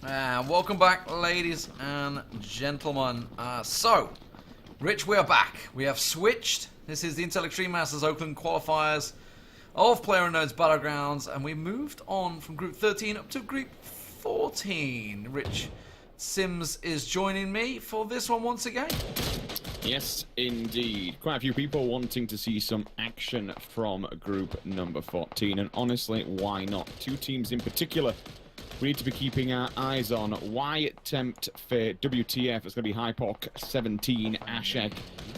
Welcome back, ladies and gentlemen. Rich, we are back. We have switched. This is the Intel Extreme Masters Oakland qualifiers of PlayerUnknown's Battlegrounds, and we moved on from Group 13 up to Group 14. Rich Sims is joining me for this one once again. Yes, indeed. Quite a few people wanting to see some action from group number 14, and honestly, why not? Two teams in particular we need to be keeping our eyes on. Why tempt Fate? WTF, it's going to be Hypok, 17, Ashek,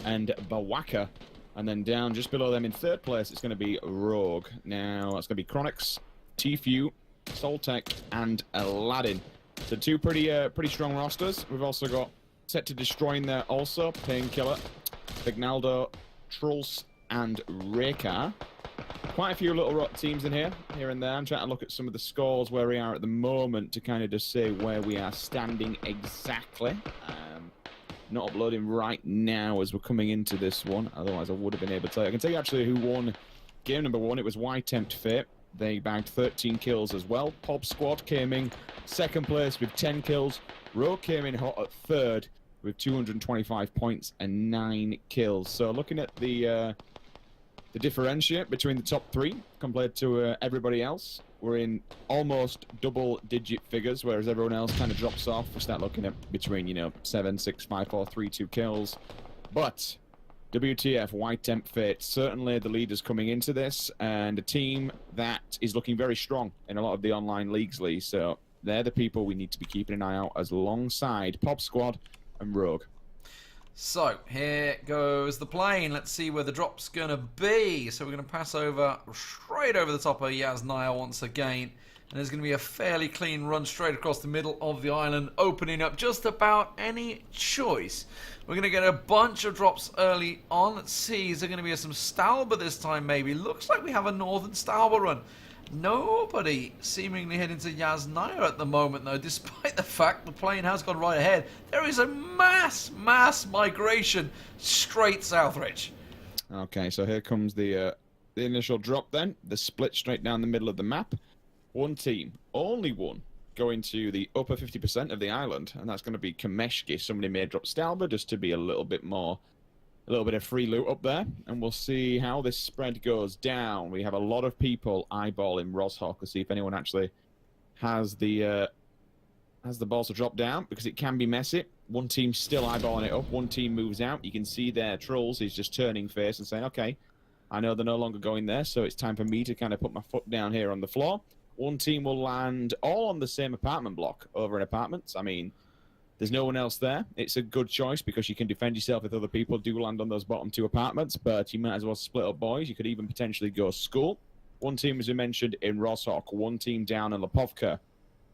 and Bawaka. And then down just below them in third place, it's going to be Rogue. Now, it's going to be Chronix, Tfue, Soltec, and Aladdin. So two pretty strong rosters. We've also got set to destroy in there also Painkiller, Vignaldo, Trulls, and Rekar. Quite a few little teams in here and there. I'm trying to look at some of the scores where we are at the moment to kind of just say where we are standing exactly. Not uploading right now as we're coming into this one, otherwise I would have been able to tell you. I can tell you actually who won game number 1. It was Why Tempt Fate. They bagged 13 kills as well. Pop Squad came in second place with 10 kills. Rogue came in hot at third with 225 points and 9 kills. So looking at the differentiate between the top 3 compared to everybody else, we're in almost double-digit figures, whereas everyone else kind of drops off. We start looking at between, 7, 6, 5, 4, 3, 2 kills. But WTF, Why Tempt Fate, certainly the leaders coming into this, and a team that is looking very strong in a lot of the online leagues, Lee. So they're the people we need to be keeping an eye out as alongside Pop Squad and Rogue. So, here goes the plane. Let's see where the drop's going to be. So we're going to pass straight over the top of Yasnaya once again. And there's going to be a fairly clean run straight across the middle of the island, opening up just about any choice. We're going to get a bunch of drops early on. Let's see, is there going to be some Stalber this time maybe? Looks like we have a Northern Stalber run. Nobody seemingly heading to Yasnaya at the moment, though, despite the fact the plane has gone right ahead. There is a mass migration straight south, Rich. Okay, so here comes the initial drop then. The split straight down the middle of the map. One team, only one, going to the upper 50% of the island, and that's going to be Kameshki. Somebody may drop Stalber just to be a little bit of free loot up there, and we'll see how this spread goes down. We have a lot of people eyeballing Roshawk to see if anyone actually has the balls to drop down, because it can be messy. One team still eyeballing it up, one team moves out. You can see there Trolls is just turning face and saying, okay, I know they're no longer going there, so it's time for me to kind of put my foot down here on the floor. One team will land all on the same apartment block over in apartments. I mean, there's no one else there. It's a good choice because you can defend yourself if other people do land on those bottom 2 apartments, but you might as well split up boys. You could even potentially go school. One team, as we mentioned, in Roshawk. One team down in Lipovka.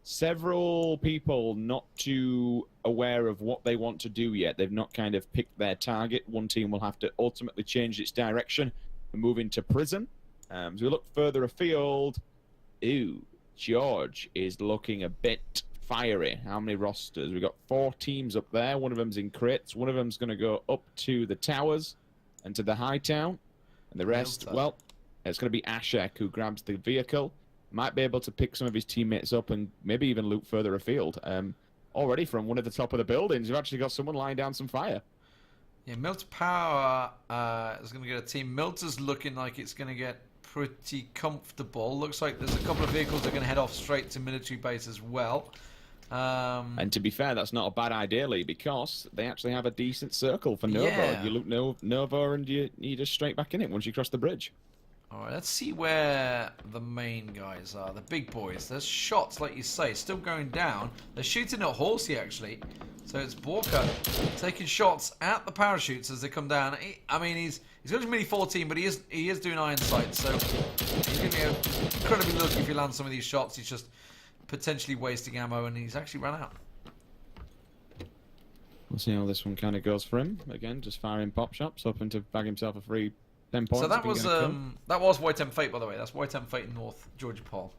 Several people not too aware of what they want to do yet. They've not kind of picked their target. One team will have to ultimately change its direction and move into prison. As we look further afield, George is looking a bit fiery. How many rosters? We've got 4 teams up there. One of them's in crates. One of them's going to go up to the towers and to the high town. And the rest, well, it's going to be Ashek who grabs the vehicle. Might be able to pick some of his teammates up and maybe even loot further afield. Already from one of the top of the buildings, you've actually got someone lying down some fire. Yeah, Milter Power is going to get a team. Milter's looking like it's going to get pretty comfortable. Looks like there's a couple of vehicles that are going to head off straight to military base as well. And to be fair, that's not a bad idea, Lee, because they actually have a decent circle for Nova. Yeah. You loot Nova and you just straight back in it once you cross the bridge. All right, let's see where the main guys are, the big boys. There's shots, like you say, still going down. They're shooting at Horsey, actually. So it's Borka taking shots at the parachutes as they come down. He's got his Mini 14, but he is doing iron sights, so he's going to be incredibly lucky if he lands some of these shots. He's just potentially wasting ammo, and he's actually run out. We'll see how this one kind of goes for him. Again, just firing pop shots, hoping to bag himself a free 10 points. So that was White Temp Fate, by the way. That's White Temp Fate in North Georgia Paul.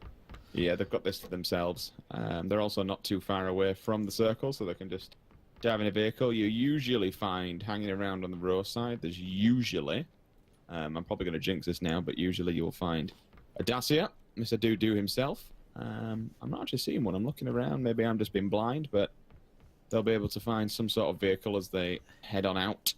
Yeah, they've got this to themselves. They're also not too far away from the circle, so they can just dive in a vehicle. You usually find hanging around on the roadside, there's usually, I'm probably going to jinx this now, but usually you'll find a Dacia, Mr. Doo himself, I'm not actually seeing one. I'm looking around. Maybe I'm just being blind, but they'll be able to find some sort of vehicle as they head on out.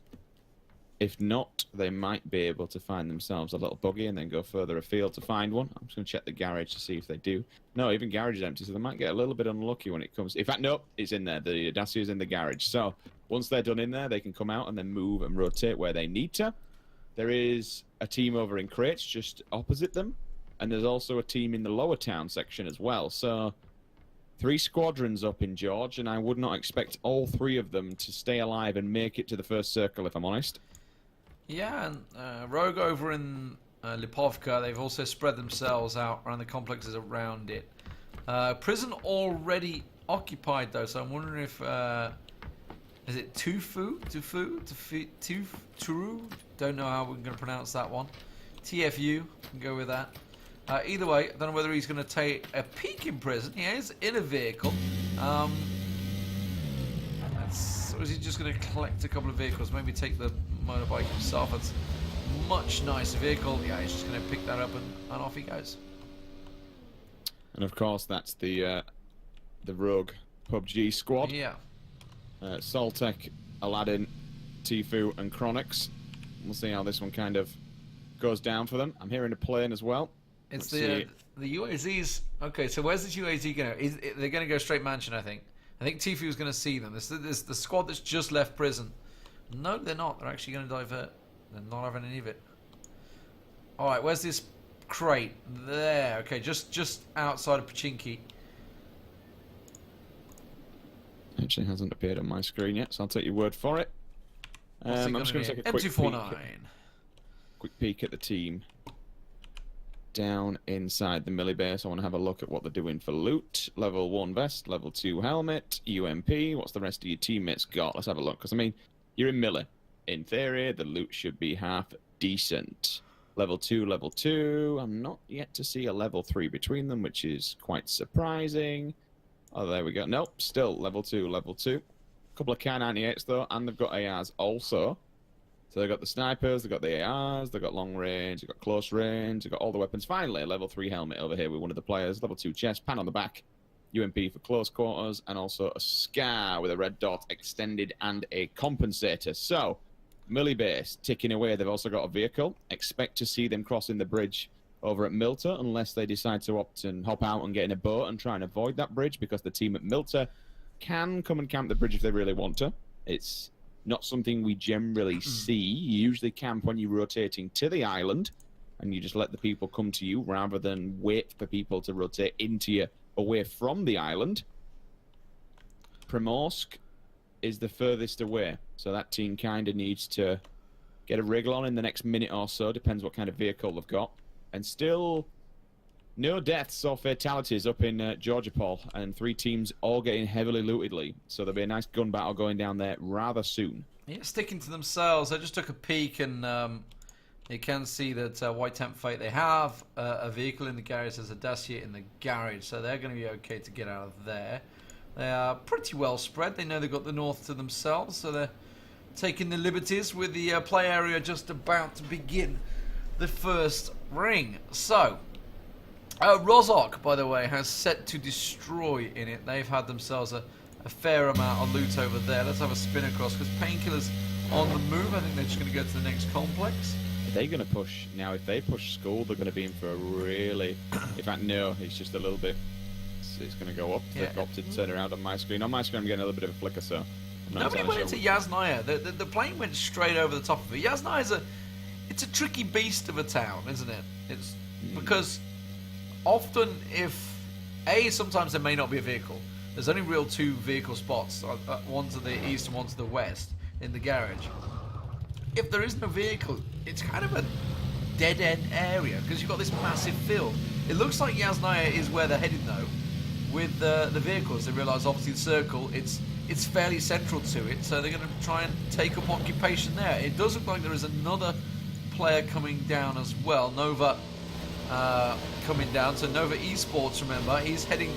If not, they might be able to find themselves a little buggy and then go further afield to find one. I'm just going to check the garage to see if they do. No, even garage is empty, so they might get a little bit unlucky when it comes. In fact, no, it's in there. The Dacia is in the garage. So once they're done in there, they can come out and then move and rotate where they need to. There is a team over in crates just opposite them, and there's also a team in the lower town section as well. So 3 squadrons up in George, and I would not expect all 3 of them to stay alive and make it to the first circle, if I'm honest. Yeah, and Rogue over in Lipovka, they've also spread themselves out around the complexes around it. Prison already occupied, though, so I'm wondering if... is it Tufu? Don't know how we're going to pronounce that one. TFU, can go with that. Either way, I don't know whether he's going to take a peek in prison. He is in a vehicle. Or is he just going to collect a couple of vehicles? Maybe take the motorbike himself. That's a much nicer vehicle. Yeah, he's just going to pick that up and off he goes. And of course, that's the Rogue PUBG squad. Yeah. Soltec, Aladdin, Tfue, and Chronix. We'll see how this one kind of goes down for them. I'm hearing a plane as well. It's the UAZs. Okay, so where's this UAZ going? They're going to go straight mansion, I think. I think Tfue's going to see them. This is the squad that's just left prison. No, they're not. They're actually going to divert. They're not having any of it. All right, where's this crate? There. Okay, just outside of Pachinki. Actually hasn't appeared on my screen yet, so I'll take your word for it. I'm just going to take a quick peek at the team down inside the Millie base. I want to have a look at what they're doing for loot. Level 1 vest, level 2 helmet, UMP. What's the rest of your teammates got? Let's have a look, because I mean, you're in Millie. In theory, the loot should be half decent. Level 2. I'm not yet to see a level 3 between them, which is quite surprising. Oh, there we go. Nope, still level 2. A couple of K98s, though, and they've got ARs also. So they've got the snipers, they've got the ARs, they've got long range, they've got close range, they've got all the weapons. Finally, a level 3 helmet over here with one of the players. Level 2 chest, pan on the back, UMP for close quarters, and also a SCAR with a red dot extended and a compensator. So, Millie base ticking away. They've also got a vehicle. Expect to see them crossing the bridge over at Milter, unless they decide to opt and hop out and get in a boat and try and avoid that bridge, because the team at Milter can come and camp the bridge if they really want to. It's not something we generally see. You usually camp when you're rotating to the island, and you just let the people come to you rather than wait for people to rotate into you away from the island. Primorsk is the furthest away, so that team kind of needs to get a wriggle on in the next minute or so. Depends what kind of vehicle they've got. And still no deaths or fatalities up in Georgia, Paul, and 3 teams all getting heavily lootedly. So there'll be a nice gun battle going down there rather soon. Yeah, sticking to themselves. I just took a peek, and you can see that White Temp Fate, they have a vehicle in the garage. There's a Dacia in the garage, so they're going to be okay to get out of there. They are pretty well spread. They know they've got the north to themselves, so they're taking the liberties with the play area just about to begin the first ring. So, Rozok, by the way, has set to destroy in it. They've had themselves a fair amount of loot over there. Let's have a spin across, because Painkiller's on the move. I think they're just going to go to the next complex. Are they going to push? Now, if they push School, they're going to be in for a really... In fact, no, it's just a little bit... It's going to go up. Yeah. They've opted to turn around on my screen. On my screen, I'm getting a little bit of a flicker, so... Nobody went into Yasnaya. The plane went straight over the top of it. Yasnaya's it's a tricky beast of a town, isn't it? It's because often sometimes there may not be a vehicle. There's only real 2 vehicle spots, one to the east and one to the west in the garage. If there is no vehicle, it's kind of a dead-end area, because you've got this massive field. It looks like Yasnaya is where they're headed, though, with the vehicles. They realise, obviously, the circle, it's fairly central to it, so they're going to try and take up occupation there. It does look like there is another player coming down as well. Nova coming down. So Nova Esports, remember, he's heading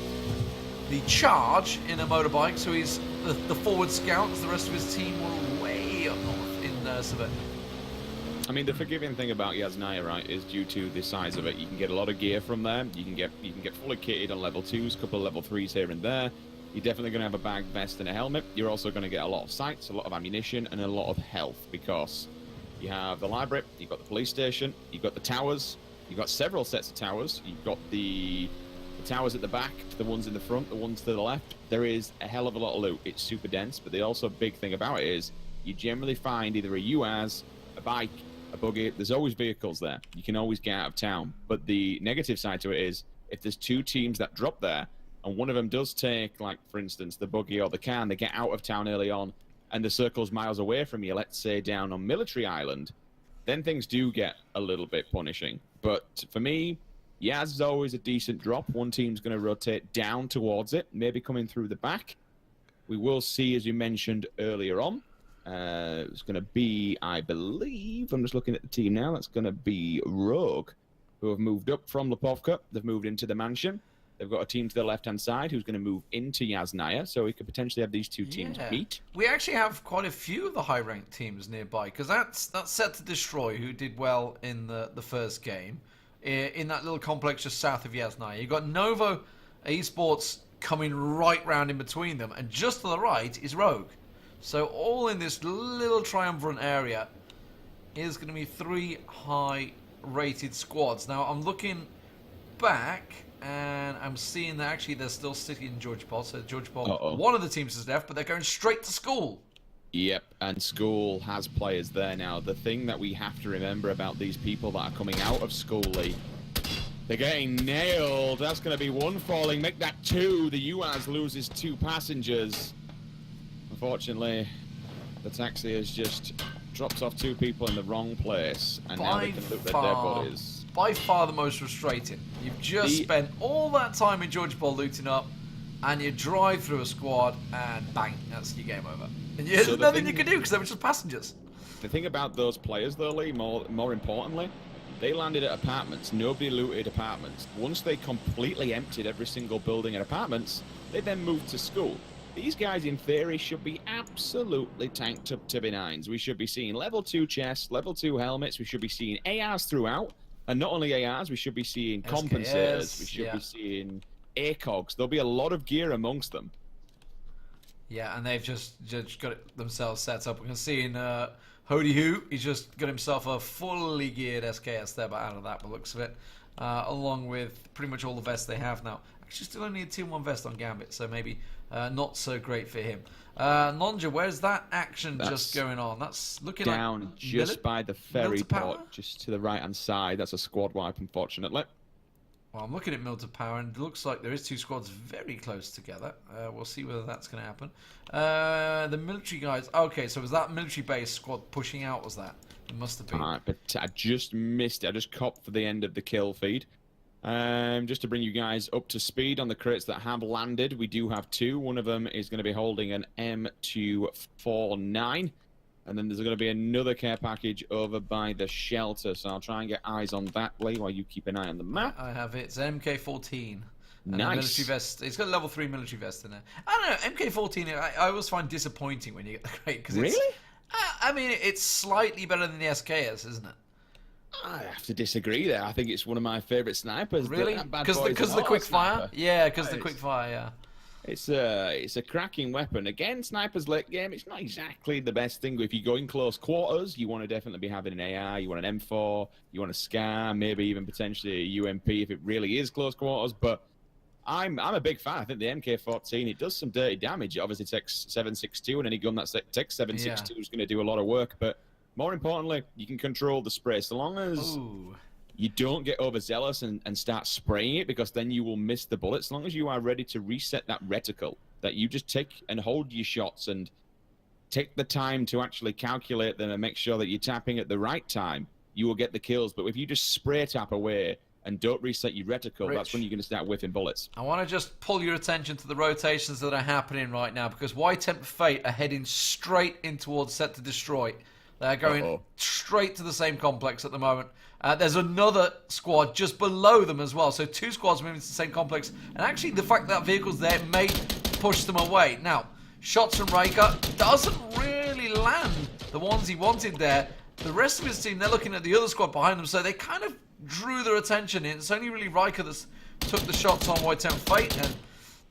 the charge in a motorbike, so he's the forward scout, because the rest of his team were way up north in Savannah. I mean, the forgiving thing about Yasnaya, right, is due to the size of it. You can get a lot of gear from there. You can get fully kitted on level 2s, a couple of level 3s here and there. You're definitely going to have a bag, vest, and a helmet. You're also going to get a lot of sights, a lot of ammunition, and a lot of health, because you have the library, you've got the police station, you've got the towers, you've got several sets of towers. You've got the towers at the back, the ones in the front, the ones to the left. There is a hell of a lot of loot. It's super dense, but the also big thing about it is you generally find either a UAZ, a bike, a buggy. There's always vehicles there. You can always get out of town. But the negative side to it is if there's two teams that drop there and one of them does take, like, for instance, the buggy or the car, and they get out of town early on and the circle's miles away from you, let's say down on Military Island, then things do get a little bit punishing. But for me, Yaz is always a decent drop. One team's going to rotate down towards it, maybe coming through the back. We will see, as you mentioned earlier on, it's going to be, I believe, I'm just looking at the team now, that's going to be Rogue, who have moved up from Lipovka. They've moved into the mansion. They've got a team to the left-hand side who's going to move into Yasnaya, so we could potentially have these two teams meet. We actually have quite a few of the high-ranked teams nearby, because that's Set to Destroy, who did well in the first game, in that little complex just south of Yasnaya. You've got Novo Esports coming right round in between them, and just to the right is Rogue. So all in this little triumvirate area is going to be 3 high-rated squads. Now, I'm looking back, and I'm seeing that actually they're still sitting in George Paul. So George Paul, one of the teams is left, but they're going straight to school. Yep, and school has players there now. The thing that we have to remember about these people that are coming out of school, Lee, they're getting nailed. That's going to be 1 falling. Make that 2. The UAZ loses 2 passengers. Unfortunately, the taxi has just dropped off 2 people in the wrong place, and now they can look at their bodies. By far the most frustrating. You've just spent all that time in George Paul looting up, and you drive through a squad, and bang, that's your game over. And there's nothing you can do because they were just passengers. The thing about those players, though, Lee, more importantly, they landed at apartments. Nobody looted apartments. Once they completely emptied every single building and apartments, they then moved to school. These guys, in theory, should be absolutely tanked up to benigns. We should be seeing level 2 chests, level 2 helmets. We should be seeing ARs throughout. And not only ARs, we should be seeing compensators. We should be seeing ACOGs. There'll be a lot of gear amongst them. Yeah, and they've just got it themselves set up. We can see in Hody Hoo, he's just got himself a fully geared SKS there, but out of that, by the looks of it. Along with pretty much all the vests they have now. Actually, still only a Team 1 vest on Gambit, so maybe not so great for him. Nonja, where's that action just going on? That's looking down like just by the ferry port, just to the right-hand side. That's a squad wipe, unfortunately. Well, I'm looking at Milton Power, and it looks like there is 2 squads very close together. We'll see whether that's going to happen. The military guys... Okay, so was that military-based squad pushing out, was that? It must have been. But I just missed it. I just copped for the end of the kill feed. Just to bring you guys up to speed on the crates that have landed, we do have 2. One of them is going to be holding an M249. And then there's going to be another care package over by the shelter. So I'll try and get eyes on that, Lee, while you keep an eye on the map. I have it. It's an MK14. And nice. A military vest. It's got a level 3 military vest in there. I don't know. MK14, I always find disappointing when you get the crate. Really? I mean, it's slightly better than the SKS, isn't it? I have to disagree there. I think it's one of my favourite snipers. Really? Because the quick fire? Yeah, because the quick fire, yeah. It's a cracking weapon. Again, snipers late game, it's not exactly the best thing. If you go in close quarters, you want to definitely be having an AR, you want an M4, you want a SCAR, maybe even potentially a UMP if it really is close quarters. But I'm a big fan. I think the MK14, it does some dirty damage. It obviously takes 7.62, and any gun that takes 7.62 is going to do a lot of work. But more importantly, you can control the spray. So long as you don't get overzealous and start spraying it, because then you will miss the bullet. As long as you are ready to reset that reticle, that you just take and hold your shots and take the time to actually calculate them and make sure that you're tapping at the right time, you will get the kills. But if you just spray tap away and don't reset your reticle, that's when you're going to start whiffing bullets. I want to just pull your attention to the rotations that are happening right now, because White Temp Fate are heading straight in towards Set to Destroy. They're going straight to the same complex at the moment. There's another squad just below them as well. So 2 squads moving to the same complex. And actually, the fact that vehicle's there may push them away. Now, shots from Raker doesn't really land the ones he wanted there. the rest of his team, they're looking at the other squad behind them, so they kind of drew their attention in. It's only really Riker that took the shots on White Temp Fate, and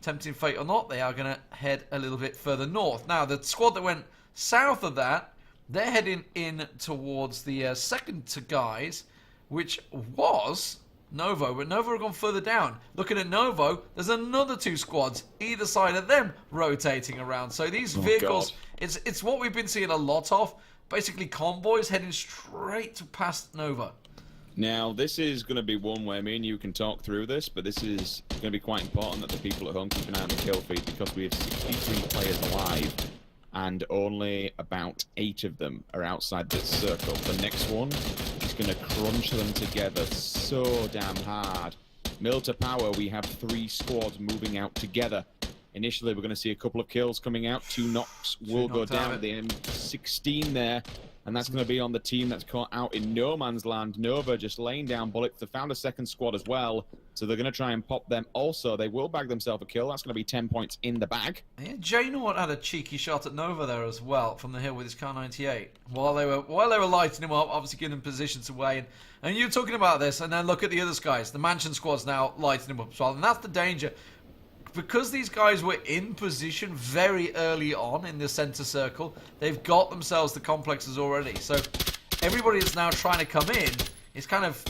tempting fate or not, they are going to head a little bit further north. Now, the squad that went south of that, they're heading in towards the second to guys, which was Novo, but Novo have gone further down. Looking at Novo, there's another 2 squads either side of them rotating around. So these vehicles, it's what we've been seeing a lot of. Basically, convoys heading straight past Nova. Now, this is going to be one where me and you can talk through this, but this is going to be quite important that the people at home keep an eye on the kill feed, because we have 63 players alive, and only about 8 of them are outside this circle. The next one is going to crunch them together so damn hard. Mill to power, we have 3 squads moving out together. Initially, we're going to see a couple of kills coming out. 2 knocks will go down at the M16 there. And that's going to be on the team that's caught out in no man's land. Nova just laying down bullets. They found a second squad as well. So they're going to try and pop them also. They will bag themselves a kill. That's going to be 10 points in the bag. Yeah, J-Nort had a cheeky shot at Nova there as well from the hill with his Car 98. While they were lighting him up, obviously giving him positions away. And you're talking about this, and then look at the other guys. The Mansion squad's now lighting him up as well. And that's the danger. Because these guys were in position very early on in the center circle, they've got themselves the complexes already. So everybody that's now trying to come in is kind of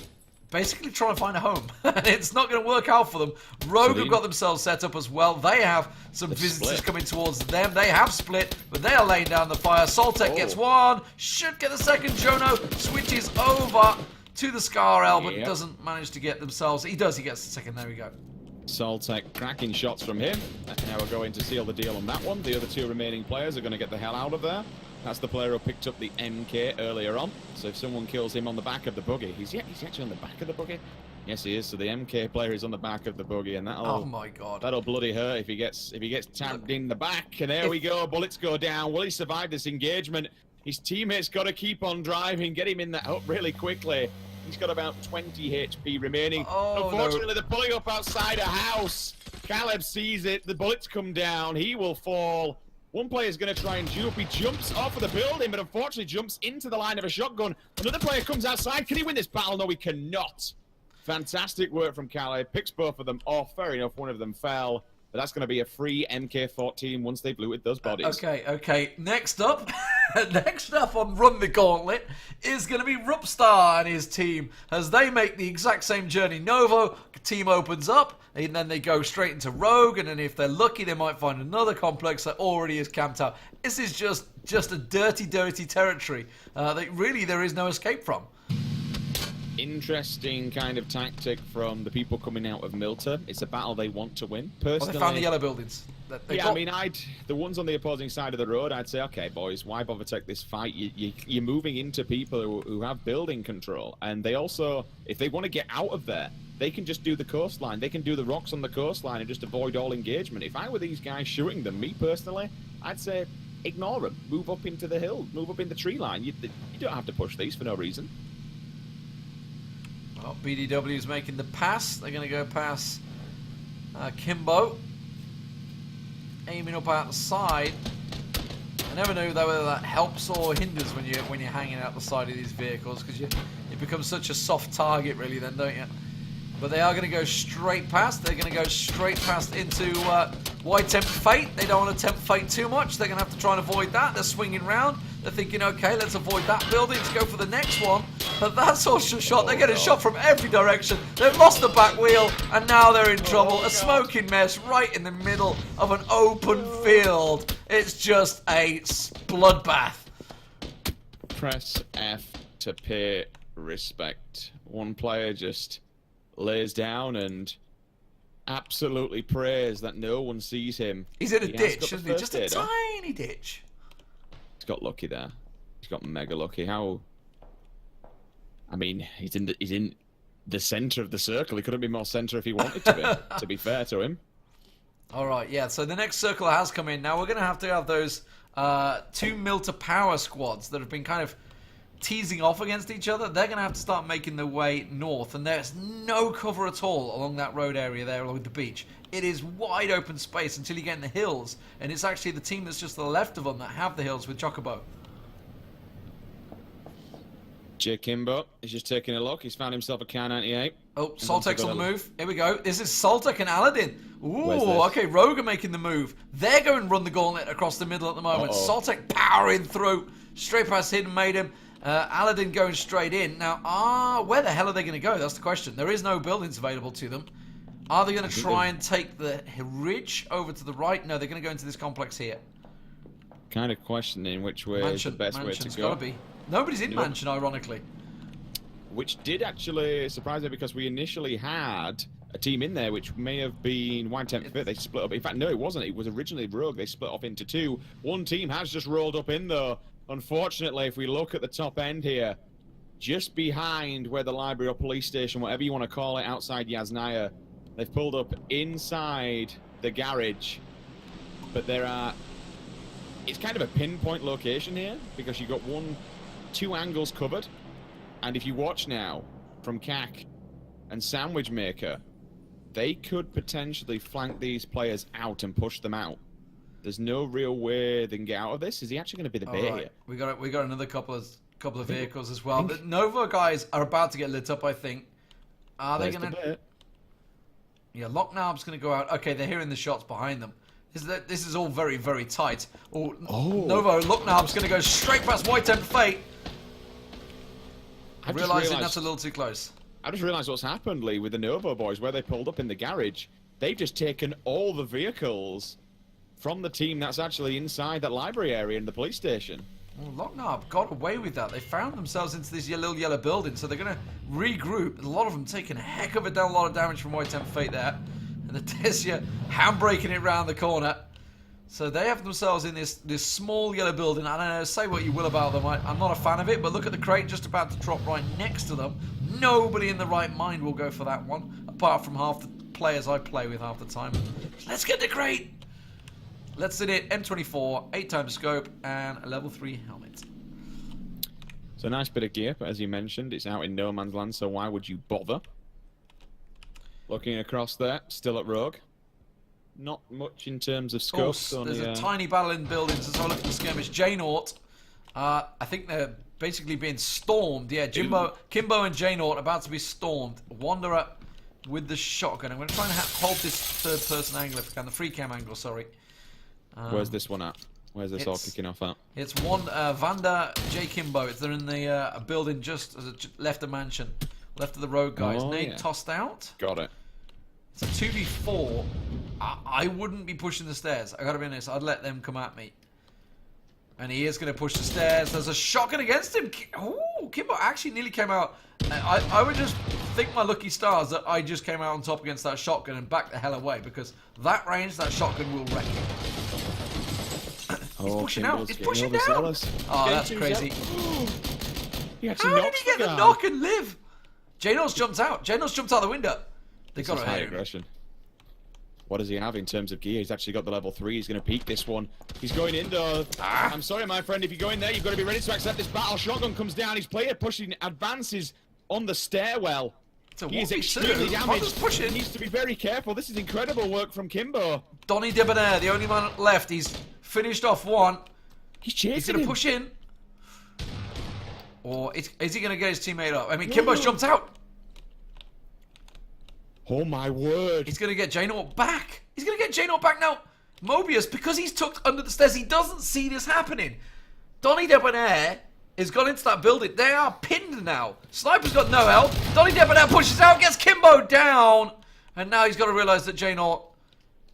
basically trying to find a home. It's not going to work out for them. Rogue have got themselves set up as well. They have some visitors coming towards them. They have split, but they are laying down the fire. Soltec gets one, should get the second. Jono switches over to the Scar L, but doesn't manage to get themselves. He does, he gets the second. There we go. Soltec cracking shots from him. Now we're going to seal the deal on that one. The other 2 remaining players are going to get the hell out of there. That's the player who picked up the MK earlier on. So if someone kills him on the back of the buggy, he's actually on the back of the buggy. Yes, he is. So the MK player is on the back of the buggy, and that'll oh my god, that'll bloody hurt if he gets tabbed in the back. And there we go. Bullets go down. Will he survive this engagement? His teammates got to keep on driving, get him in that up really quickly. He's got about 20 HP remaining. Unfortunately, they're pulling up outside a house. Caleb sees it. The bullets come down. He will fall. One player's going to try and jump. He jumps off of the building, but unfortunately jumps into the line of a shotgun. Another player comes outside. Can he win this battle? No, he cannot. Fantastic work from Caleb. Picks both of them off. Fair enough, one of them fell. But that's going to be a free MK14 once they've looted those bodies. Okay. Next up on Run the Gauntlet is going to be Rupstar and his team as they make the exact same journey. Novo team opens up, and then they go straight into Rogue, and then if they're lucky, they might find another complex that already is camped out. This is just a dirty territory that really there is no escape from. Interesting kind of tactic from the people coming out of Milta. It's a battle they want to win. Personally, well, they found the yellow buildings. I mean, the ones on the opposing side of the road, I'd say, okay, boys, why bother take this fight? You're moving into people who have building control, and they also, if they want to get out of there, they can just do the coastline. They can do the rocks on the coastline and just avoid all engagement. If I were these guys shooting them, me personally, I'd say ignore them. Move up into the hill. Move up in the tree line. You don't have to push these for no reason. Well, BDW is making the pass. They're going to go past Kimbo. Aiming up out the side. I never know whether that helps or hinders when you're hanging out the side of these vehicles, because you become such a soft target, really, then, don't you? But they are going to go straight past. They're going to go straight past into Wide Temp Fate. They don't want to tempt Fate too much. They're going to have to try and avoid that. They're swinging round. They're thinking, okay, let's avoid that building. Let's go for the next one. But that's also shot. They're getting shot from every direction. They've lost the back wheel, and now they're in trouble. A smoking mess right in the middle of an open field. It's just a bloodbath. Press F to pay respect. One player just lays down and absolutely prays that no one sees him. He's in a ditch, isn't he? Just a tiny ditch. He's got lucky there. He's got mega lucky. How? I mean, he's in the center of the circle. He couldn't be more center if he wanted to be. To be fair to him. All right, yeah. So the next circle has come in. Now we're going to have those 2 Milta power squads that have been kind of teasing off against each other. They're going to have to start making their way north, and there's no cover at all along that road area there along the beach. It is wide open space until you get in the hills, and it's actually the team that's just to the left of them that have the hills with Chocobo. J. Kimbo is just taking a look. He's found himself a Kar 98. Oh, Saltek's on the move. Here we go. This is Saltek and Aladdin. Where's Ooh, this? okay, Rogue are making the move. They're going to run the gauntlet across the middle at the moment. Saltek powering through. Straight past Hidden Maiden. Aladdin going straight in. Now, where the hell are they going to go? That's the question. There is no buildings available to them. Are they going to try and take the ridge over to the right? No, they're going to go into this complex here. Kind of questioning which way is the best way to Mansion's go. got to be. Nobody's in Mansion, ironically. Which did actually surprise me because we initially had a team in there which may have been White Tent Fit. They split up. In fact, no, it wasn't. It was originally Rogue. They split off into two. One team has just rolled up in, though. Unfortunately, if we look at the top end here, just behind where the library or police station, whatever you want to call it, outside Yasnaya, they've pulled up inside the garage. But there are... It's kind of a pinpoint location here because you've got two angles covered. And if you watch now from CAC and Sandwich Maker, they could potentially flank these players out and push them out. There's no real way they can get out of this. Is he actually going to be the bait here? We got another couple of vehicles as well. The Nova guys are about to get lit up, I think. Are they going to? Yeah, Locknarb's going to go out. Okay, they're hearing the shots behind them. This is all very, very tight. Oh. Nova, Locknarb's going to go straight past White Tent Fate. Realizing that's a little too close. I just realised what's happened, Lee, with the Novo boys, where they pulled up in the garage. They've just taken all the vehicles from the team that's actually inside that library area in the police station. Well, Locknarb got away with that. They found themselves into this little yellow building, so they're going to regroup. A lot of them taking a heck of a lot of damage from White Tent Fate there. And the Tessia handbraking it round the corner. So they have themselves in this small yellow building. I don't know, say what you will about them. I'm not a fan of it, but look at the crate just about to drop right next to them. Nobody in the right mind will go for that one, apart from half the players I play with half the time. Let's get the crate! Let's in it. M24, 8x scope, and a level 3 helmet. So a nice bit of gear, but as you mentioned, it's out in no man's land, so why would you bother? Looking across there, still at Rogue. Not much in terms of scope. There's a tiny battle in buildings as well. Look at the skirmish. J-Naught, I think they're basically being stormed. Yeah, Kimbo and J-Naught about to be stormed. Wanderer with the shotgun. I'm going to try and hold this third-person angle if I can. The free cam angle, sorry. Where's this one at? Where's this all kicking off at? It's one Vanda J. Kimbo. They're in the building just as it left the mansion. Left of the road guys. Nade tossed out. Got it. It's a 2v4. I wouldn't be pushing the stairs. I gotta be honest. I'd let them come at me. And he is going to push the stairs. There's a shotgun against him. Oh, Kimbo actually nearly came out. I would just think my lucky stars that I just came out on top against that shotgun and backed the hell away, because that range, that shotgun will wreck him. He's pushing out. He's pushing down. Oh, that's crazy. How did he get the knock and live? Janos jumped out. Janos jumped out the window. They got high aggression. What does he have in terms of gear? He's actually got the level 3. He's going to peek this one. He's going in though. I'm sorry, my friend. If you go in there, you've got to be ready to accept this battle. Shotgun comes down. His player pushing advances on the stairwell. He is extremely damaged. He needs to be very careful. This is incredible work from Kimbo. Donny Debonair, the only man left. He's finished off one. He's chasing He's going to push in. Or is he going to get his teammate up? I mean, Kimbo's jumped out. Oh my word. He's going to get J-Naught back. He's going to get J-Naught back now. Mobius, because he's tucked under the stairs, he doesn't see this happening. Donny Debonair has gone into that building. They are pinned now. Sniper's got no help. Donny Debonair pushes out, gets Kimbo down. And now he's got to realise that J-Naught,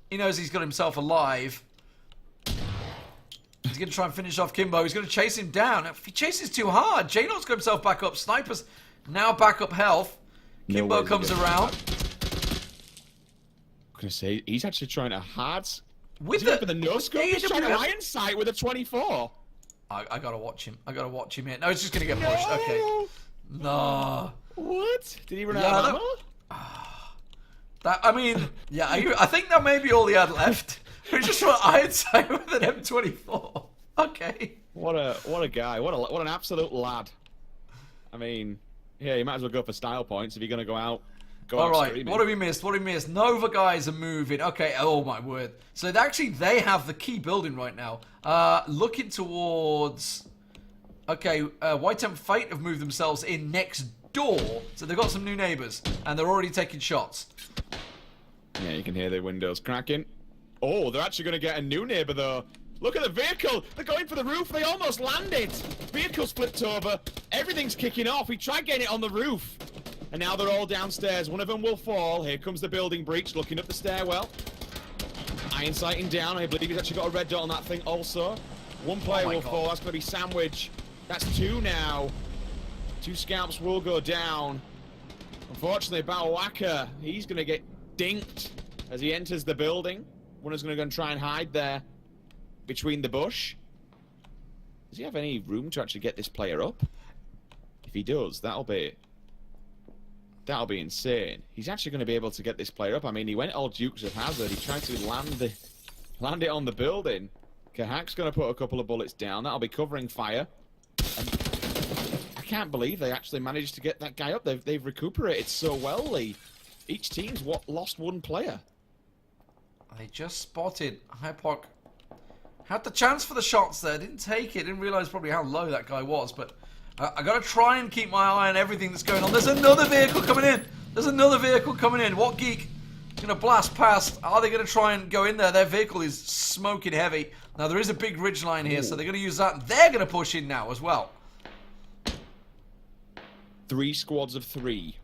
he knows he's got himself alive. He's going to try and finish off Kimbo. He's going to chase him down. If he chases too hard, J-Naught's got himself back up. Sniper's now back up health. Kimbo comes around. I'm going to say, he's actually trying to hard... With the no-scope, he's trying to iron sight with a 24. I got to watch him. I got to watch him here. No, he's just going to get pushed. Okay. No. What? Did he run out of ammo? I mean, yeah, I think that may be all he had left. He just trying to iron sight with an M24. Okay. What a guy. What an absolute lad. I mean, yeah, you might as well go for style points if you're going to go out. All right, what have we missed? What have we missed? Nova guys are moving. Okay, oh my word. So they have the key building right now. Looking towards Okay, White Temp Fate have moved themselves in next door, so they've got some new neighbours, and they're already taking shots. Yeah, you can hear the windows cracking. Oh, they're actually going to get a new neighbour, though. Look at the vehicle. They're going for the roof. They almost landed. Vehicle's flipped over. Everything's kicking off. He tried getting it on the roof. And now they're all downstairs. One of them will fall. Here comes the building breach, looking up the stairwell. Iron sighting down. I believe he's actually got a red dot on that thing also. One player will fall. That's going to be Sandwich. That's 2 now. 2 scalps will go down. Unfortunately, Bawaka, he's going to get dinked as he enters the building. One is going to go and try and hide there between the bush. Does he have any room to actually get this player up? If he does, that'll be insane. He's actually going to be able to get this player up. I mean, he went all Dukes of Hazzard. He tried to land it on the building. Kahak's going to put a couple of bullets down. That'll be covering fire. And I can't believe they actually managed to get that guy up. They've recuperated so well, Lee. Each team's lost 1 player. They just spotted Hypoc. Had the chance for the shots there, didn't take it, didn't realise probably how low that guy was, but I got to try and keep my eye on everything that's going on. There's another vehicle coming in. There's another vehicle coming in. What geek going to blast past? Are they going to try and go in there? Their vehicle is smoking heavy. Now, there is a big ridge line here, so they're going to use that. They're going to push in now as well. 3 squads of 3,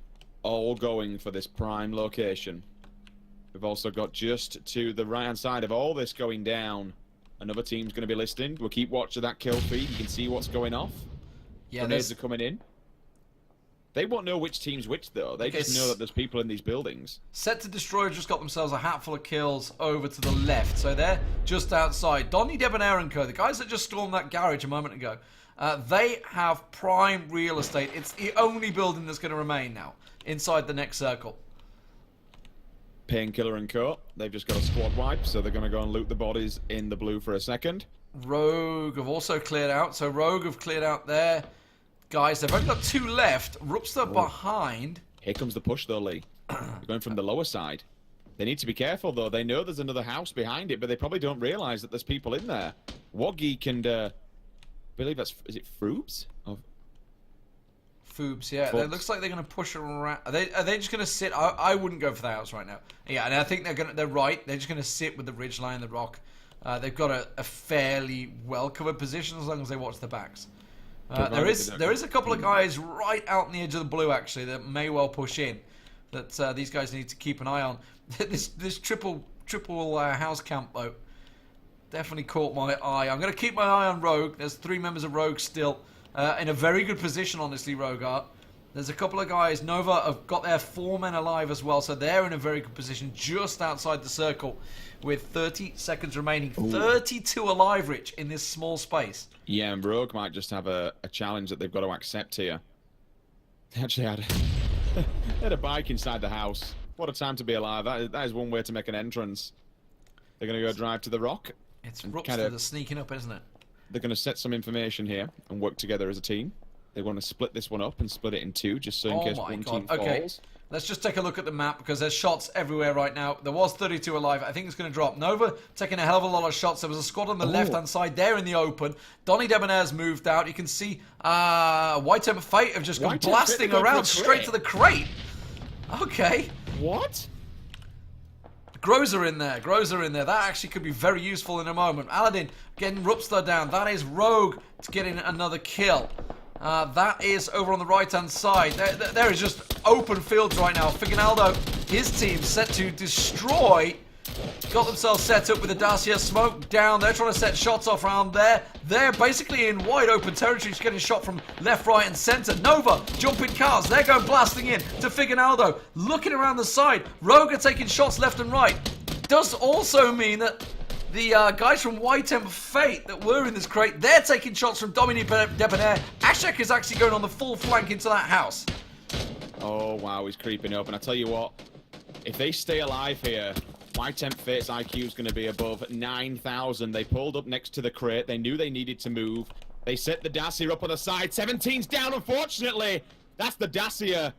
all going for this prime location. We've also got just to the right-hand side of all this going down. Another team's going to be listening. We'll keep watch of that kill feed. You can see what's going off. Yeah, grenades are coming in. They won't know which team's which, though. They just know that there's people in these buildings. Set to Destroy just got themselves a hatful of kills over to the left. So they're just outside. Donny Debonair and co, the guys that just stormed that garage a moment ago, they have prime real estate. It's the only building that's going to remain now inside the next circle. Painkiller and co, they've just got a squad wipe, so they're going to go and loot the bodies in the blue for a second. Rogue have also cleared out. So Rogue have cleared out there. Guys, they've only got 2 left. Rupster behind. Here comes the push, though, Lee. They're going from the lower side. They need to be careful, though. They know there's another house behind it, but they probably don't realise that there's people in there. Woggeek and, I believe that's, is it Froobs? Oh. Foobs, yeah. It looks like they're going to push around. Are they just going to sit? I wouldn't go for the house right now. Yeah, and I think they're right. They're just going to sit with the ridgeline, the rock. They've got a fairly well-covered position as long as they watch the backs. There is a couple of guys right out on the edge of the blue, actually, that may well push in. That these guys need to keep an eye on. this triple house camp, though, definitely caught my eye. I'm going to keep my eye on Rogue. There's 3 members of Rogue still. In a very good position, honestly, Rogue are. There's a couple of guys. Nova have got their 4 men alive as well, so they're in a very good position just outside the circle with 30 seconds remaining. Ooh. 32 alive, Rich, in this small space. Yeah, and Rogue might just have a challenge that they've got to accept here. They actually had a bike inside the house. What a time to be alive. That is one way to make an entrance. They're going to go drive to the rock. It's Rupster that's sneaking up, isn't it? They're going to set some information here and work together as a team. They want to split this one up and split it in 2, just so in case one team falls. Okay, let's just take a look at the map because there's shots everywhere right now. There was 32 alive. I think it's going to drop. Nova taking a hell of a lot of shots. There was a squad on the left-hand side there in the open. Donny Debonair's moved out. You can see White Temp Fate have just gone blasting around straight to the crate. Okay. What? Grozer in there. That actually could be very useful in a moment. Aladdin getting Rupster down. That is Rogue getting another kill. That is over on the right-hand side. There is just open fields right now. Figinaldo, his team set to destroy. Got themselves set up with the Dacia smoke down. They're trying to set shots off around there. They're basically in wide open territory. Just getting shot from left, right, and centre. Nova jumping cars. They're going blasting in to Figinaldo. Looking around the side. Rogue are taking shots left and right. Does also mean that the guys from White Temp Fate that were in this crate, they're taking shots from Dominique Debonair. Ashek is actually going on the full flank into that house. Oh, wow, he's creeping up. And I tell you what, if they stay alive here, White Temp Fate's IQ is going to be above 9,000. They pulled up next to the crate. They knew they needed to move. They set the Dacia up on the side. 17's down, unfortunately. That's the Dacia.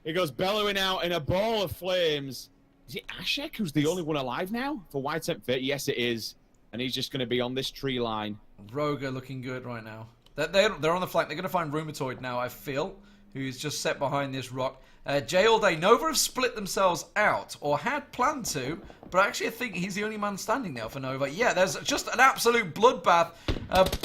It goes bellowing out in a ball of flames. Is it Ashek who's the only one alive now for White Temp Fate? Yes, it is. And he's just going to be on this tree line. Rogue are looking good right now. They're on the flank. They're going to find Rheumatoid now, I feel, who's just set behind this rock. Jay All Day. Nova have split themselves out, or had planned to, but actually I think he's the only man standing now for Nova. Yeah, there's just an absolute bloodbath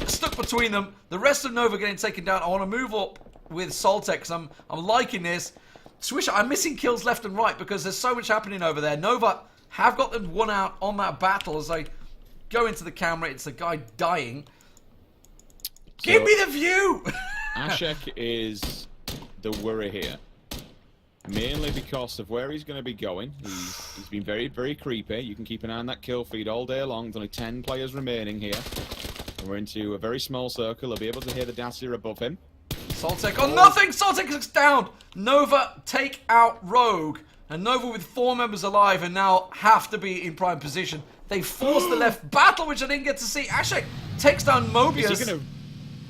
stuck between them. The rest of Nova getting taken down. I want to move up with Soltec because I'm liking this. Swisher, I'm missing kills left and right because there's so much happening over there. Nova have got them one out on that battle as they go into the camera. It's a guy dying. So, give me the view! Ashek is the worry here. Mainly because of where he's going to be going. He's been very, very creepy. You can keep an eye on that kill feed all day long. There's only 10 players remaining here. And we're into a very small circle. He'll be able to hear the Dacia above him. Soltec on nothing! Soltec is down! Nova take out Rogue. And Nova with 4 members alive and now have to be in prime position. They force the left battle, which I didn't get to see. Ashek takes down Mobius.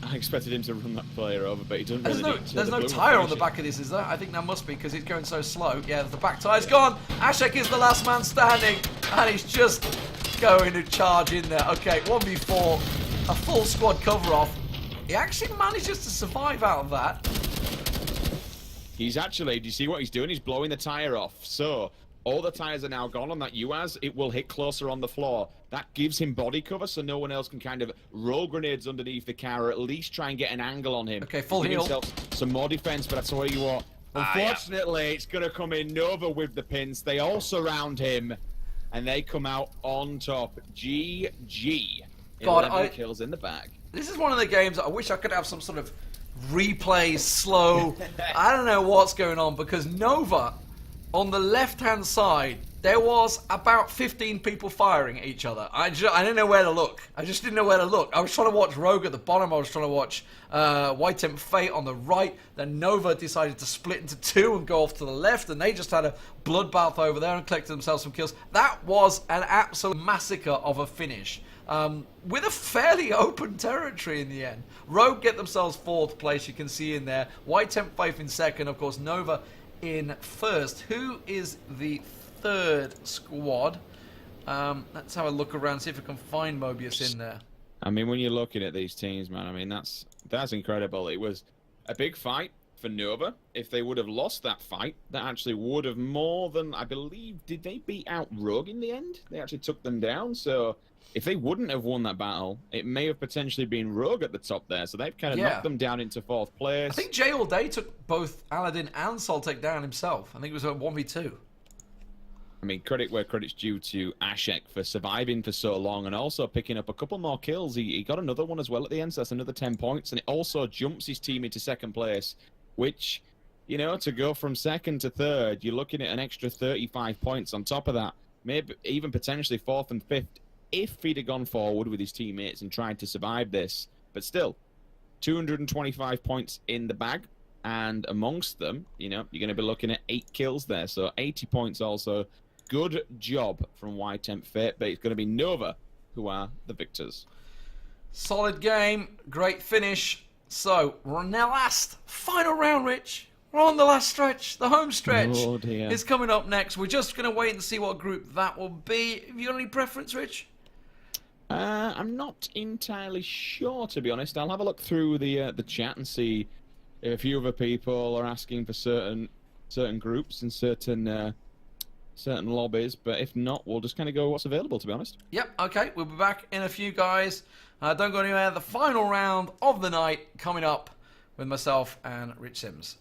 I expected him to run that player over, but he doesn't really need to. There's no tyre on the back of this, is there? I think there must be, because he's going so slow. Yeah, the back tyre's gone. Ashek is the last man standing, and he's just going to charge in there. Okay, 1v4, a full squad cover-off. He actually manages to survive out of that. He's actually, do you see what he's doing? He's blowing the tyre off. So, all the tyres are now gone on that UAZ. It will hit closer on the floor. That gives him body cover so no one else can kind of roll grenades underneath the car or at least try and get an angle on him. Okay, full heal. Some more defense, but I tell you what, unfortunately, it's going to come in Nova with the pins. They all surround him, and they come out on top. GG. God, kills in the bag. This is one of the games I wish I could have some sort of replay, slow. I don't know what's going on, because Nova, on the left-hand side, there was about 15 people firing at each other. I didn't know where to look. I just didn't know where to look. I was trying to watch Rogue at the bottom. I was trying to watch White Temp Fate on the right. Then Nova decided to split into 2 and go off to the left. And they just had a bloodbath over there and collected themselves some kills. That was an absolute massacre of a finish. With a fairly open territory in the end. Rogue get themselves 4th place, you can see in there. White Temp Faith in 2nd. Of course, Nova in 1st. Who is the 3rd squad? Let's have a look around, see if we can find Mobius in there. I mean, when you're looking at these teams, man, I mean, that's incredible. It was a big fight for Nova. If they would have lost that fight, that actually would have more than, I believe, did they beat out Rogue in the end? They actually took them down, so if they wouldn't have won that battle, it may have potentially been Rogue at the top there, so they've kind of knocked them down into 4th place. I think Jay All Day took both Aladdin and Soltec down himself. I think it was a 1v2. I mean, credit where credit's due to Ashek for surviving for so long and also picking up a couple more kills. He got another one as well at the end, so that's another 10 points. And it also jumps his team into 2nd place, which, you know, to go from 2nd to 3rd, you're looking at an extra 35 points on top of that. Maybe even potentially 4th and 5th if he'd have gone forward with his teammates and tried to survive this. But still, 225 points in the bag. And amongst them, you know, you're going to be looking at 8 kills there. So 80 points also. Good job from White Temp Fate, but it's going to be Nova who are the victors. Solid game, great finish. So, we're on our last, final round, Rich. We're on the last stretch, the home stretch. Oh dear. Is coming up next. We're just going to wait and see what group that will be. Have you got any preference, Rich? I'm not entirely sure, to be honest. I'll have a look through the chat and see if a few other people are asking for certain groups and certain lobbies, but if not, we'll just kind of go what's available, to be honest. Yep, okay, we'll be back in a few, guys. Don't go anywhere. The final round of the night coming up with myself and Rich Sims.